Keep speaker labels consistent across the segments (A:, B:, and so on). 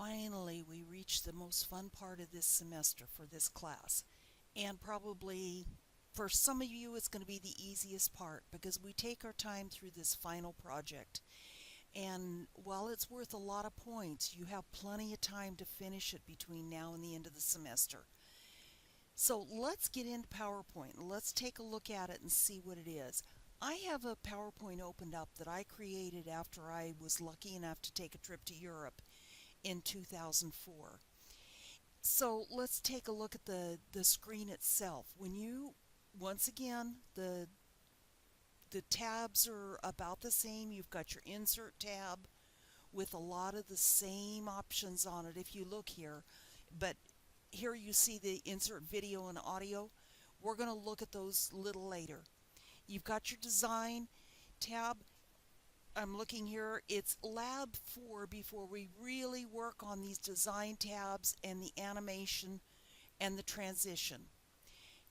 A: Finally, we reached the most fun part of this semester for this class. And probably for some of you, it's going to be the easiest part because we take our time through this final project. And while it's worth a lot of points, you have plenty of time to finish it between now and the end of the semester. So let's get into PowerPoint. Let's take a look at it and see what it is. I have a PowerPoint opened up that I created after I was lucky enough to take a trip to Europe in 2004. So let's take a look at the screen itself. Once again, the tabs are about the same. You've got your insert tab with a lot of the same options on it if you look here. But here you see the insert video and audio. We're going to look at those a little later. You've got your design tab. I'm looking here, it's lab 4 before we really work on these design tabs and the animation and the transition.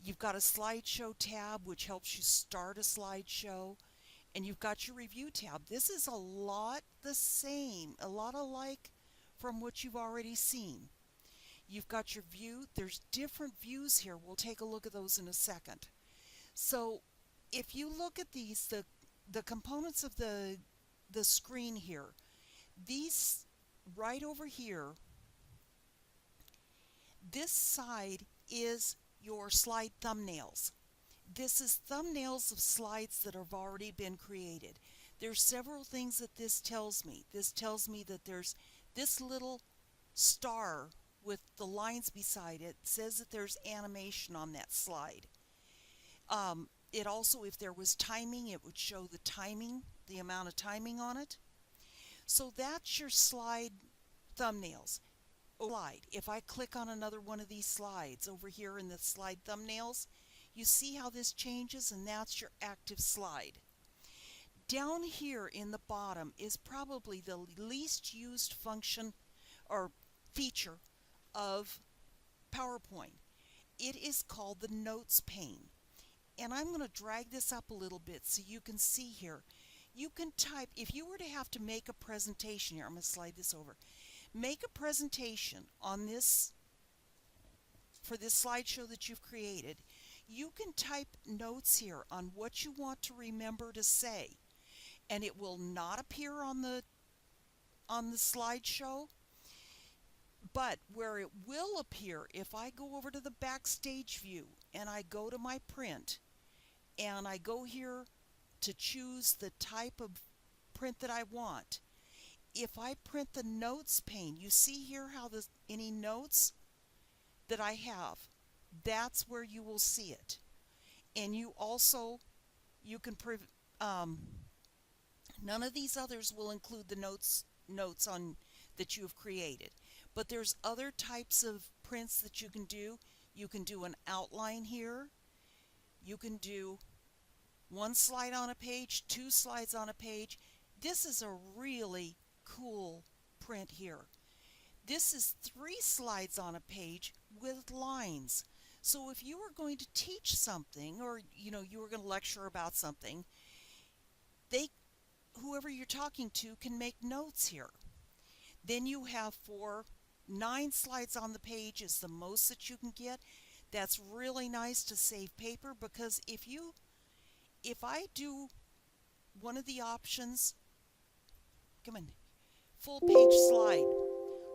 A: You've got a slideshow tab which helps you start a slideshow, and you've got your review tab. This is a lot the same, a lot alike from what you've already seen. You've got your view. There's different views here. We'll take a look at those in a second. So if you look at these, the components of the screen here, these right over here, this side is your slide thumbnails. This is thumbnails of slides that have already been created. There's several things that this tells me. This tells me that there's this little star with the lines beside it says that there's animation on that slide. It also, if there was timing, it would show the timing, the amount of timing on it. So that's your slide thumbnails. If I click on another one of these slides over here in the slide thumbnails, you see how this changes, and that's your active slide. Down here in the bottom is probably the least used function or feature of PowerPoint. It is called the Notes pane. And I'm going to drag this up a little bit so you can see here. You can type, if you were to have to make a presentation here, I'm going to slide this over. Make a presentation on this, for this slideshow that you've created. You can type notes here on what you want to remember to say. And it will not appear on the slideshow. But where it will appear, if I go over to the backstage view and I go to my print and I go here to choose the type of print that I want, if I print the notes pane, you see here how any notes that I have, that's where you will see it. And you can none of these others will include the notes on that you have created. But there's other types of prints that you can do. You can do an outline here. You can do one slide on a page, 2 slides on a page. This is a really cool print here. This is 3 slides on a page with lines. So if you were going to teach something, or you were going to lecture about something, whoever you're talking to can make notes here. Then you have 9 slides on the page is the most that you can get. That's really nice to save paper, because if I do one of the options, full page slide,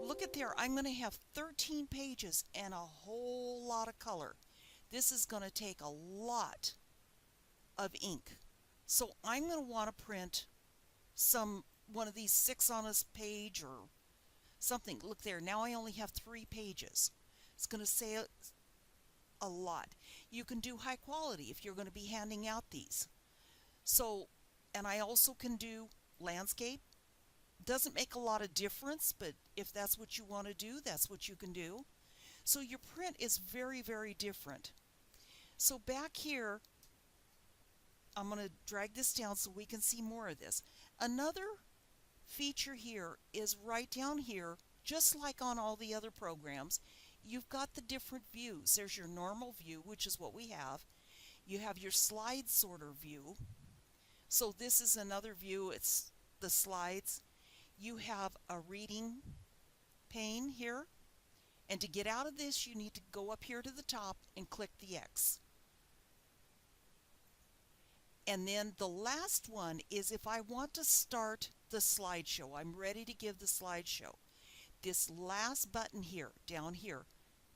A: look at there, I'm going to have 13 pages and a whole lot of color. This is going to take a lot of ink. So I'm going to want to print one of these 6 on a page or something. Look there, now I only have 3 pages. It's going to say a lot. You can do high quality if you're going to be handing out these. So, and I also can do landscape. Doesn't make a lot of difference, but if that's what you want to do, that's what you can do. So your print is very, very different. So back here, I'm going to drag this down so we can see more of this. Another feature here is right down here, just like on all the other programs, you've got the different views. There's your normal view, which is what we have. You have your slide sorter view. So this is another view, it's the slides. You have a reading pane here. And to get out of this, you need to go up here to the top and click the X. And then the last one is if I want to start the slideshow. I'm ready to give the slideshow. This last button here, down here,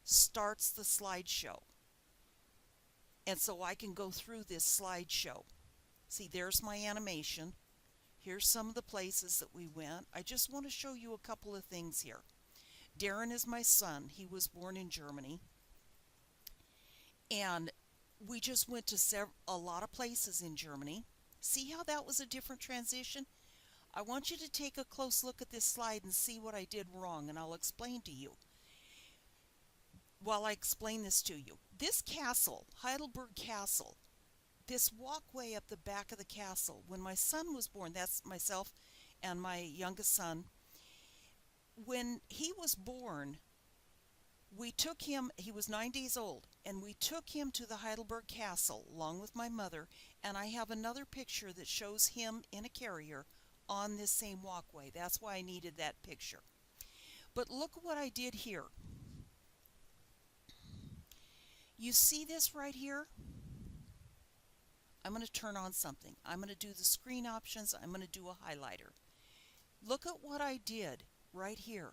A: starts the slideshow. And so I can go through this slideshow. See, there's my animation. Here's some of the places that we went. I just want to show you a couple of things here. Darren is my son. He was born in Germany. And we just went to a lot of places in Germany. See how that was a different transition? I want you to take a close look at this slide and see what I did wrong, and I'll explain to you while I explain this to you. This castle, Heidelberg Castle, this walkway up the back of the castle, when my son was born, that's myself and my youngest son, when he was born, we took him, he was 9 days old, and we took him to the Heidelberg Castle along with my mother, and I have another picture that shows him in a carrier on this same walkway. That's why I needed that picture. But look what I did here. You see this right here? I'm going to turn on something. I'm going to do the screen options. I'm going to do a highlighter. Look at what I did right here.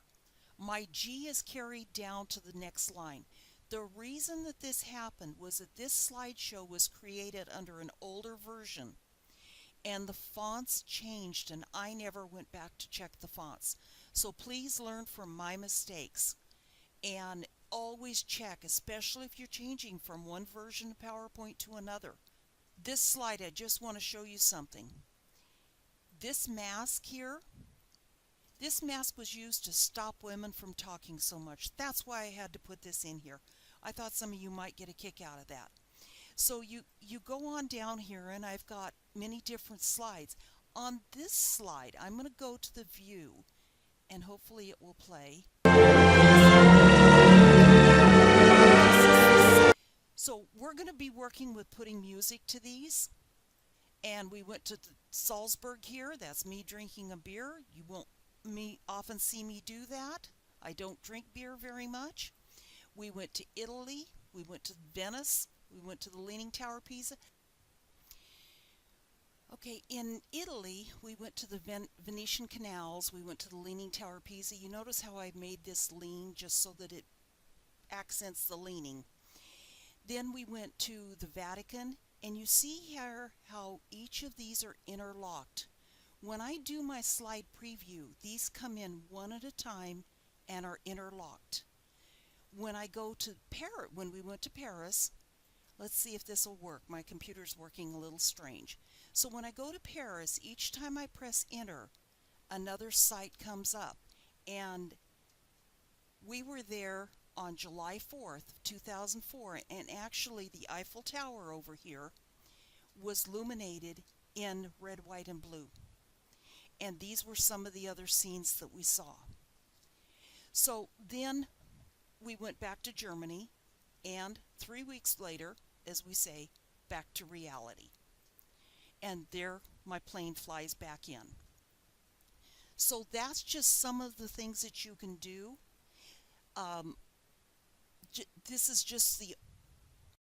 A: My G is carried down to the next line. The reason that this happened was that this slideshow was created under an older version, and the fonts changed, and I never went back to check the fonts. So please learn from my mistakes and always check, especially if you're changing from one version of PowerPoint to another. This slide, I just want to show you something. This mask here, this mask was used to stop women from talking so much. That's why I had to put this in here. I thought some of you might get a kick out of that. So you go on down here, and I've got many different slides. On this slide, I'm going to go to the view, and hopefully it will play. So we're going to be working with putting music to these. And we went to Salzburg here. That's me drinking a beer. You won't often see me do that. I don't drink beer very much. We went to Italy. We went to Venice. We went to the Leaning Tower of Pisa. Okay, in Italy, we went to the Venetian canals. We went to the Leaning Tower of Pisa. You notice how I made this lean just so that it accents the leaning. Then we went to the Vatican, and you see here how each of these are interlocked. When I do my slide preview, these come in one at a time and are interlocked. When I go to Paris, when we went to Paris, let's see if this will work. My computer's working a little strange. So when I go to Paris, each time I press enter, another site comes up. And we were there on July 4th, 2004, and actually the Eiffel Tower over here was illuminated in red, white, and blue. And these were some of the other scenes that we saw. So then we went back to Germany, and 3 weeks later, as we say, back to reality. And there my plane flies back in. So that's just some of the things that you can do. This is just the